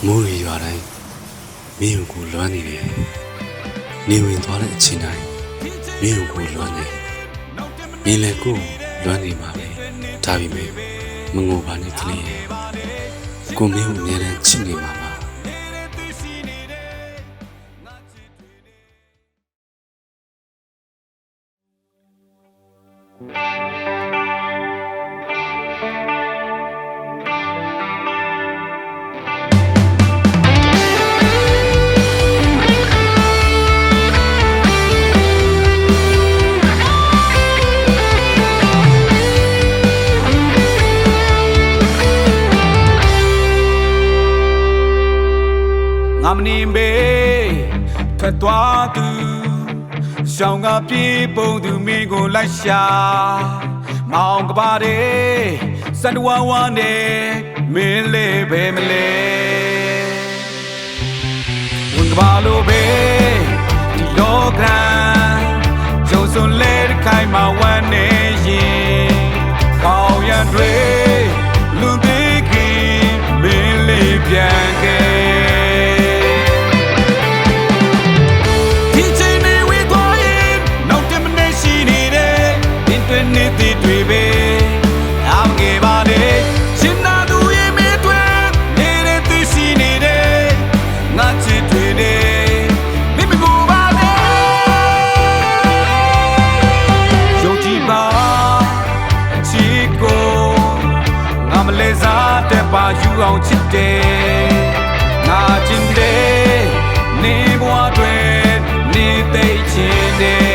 မိုးရီရွာတိုင်းမင်းကိုလွမ်းနေတယ်နေဝင်သွားတဲ့အချိန်တိုင်းမင်းကိုလွမ်းနေမင်းလည်းကိုလွမ်းနေမှာပဲဒါပေမဲ့မငိုပါနဲ့ကလေးရဲ့ကိုမင်းကိုအများနဲ့ချစ်နေမှာပါငါမနေမေထွက်သွားသူရှောင်းကပြေးပုံသူမင်းကိုလိုက်ရှာမောင်ကပါတဲ့စန္ဒဝဝနဲ့မင်းလေးပဲမလဲဝန်ကပါလို့ပဲဒီလောကရန်ကျုံစွန်လဲခိုင်မှာဝမ်းနေရင်ကောင်းရန်တွေလွန်သေးခင်မင်းလေးပြန်ခဲ့နေတွေပဲအောင်ခဲ့ပါလေရှင်နာသူရဲ့မေးတွေနေတဲ့သိရှိနေတယ်ငါချစ်တွေနေမိမကိုပါလေယုံကြည်ပါချစ်ကိုငါမလဲစားတဲ့ပါယူအောင်ချစ်တယ်ငါချင်တယ်နေဘဝတွေနေသိချင်တယ်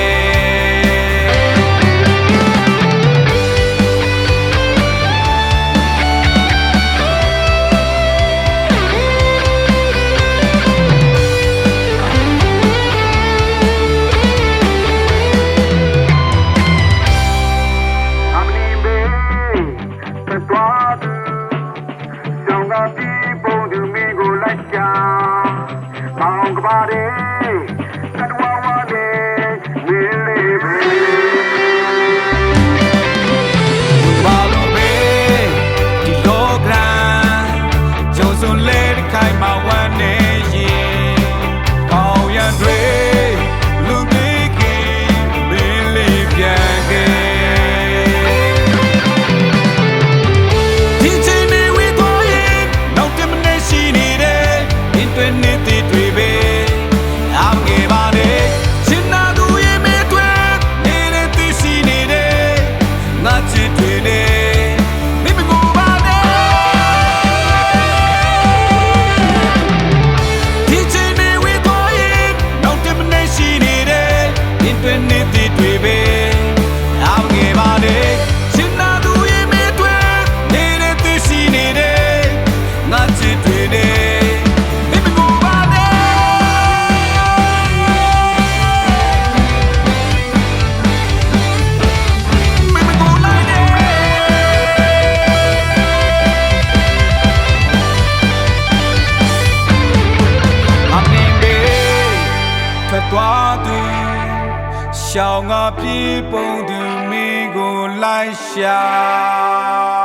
ရှောင်းငါပြေးပုံသူမင်းကိုလိုက်ရှာ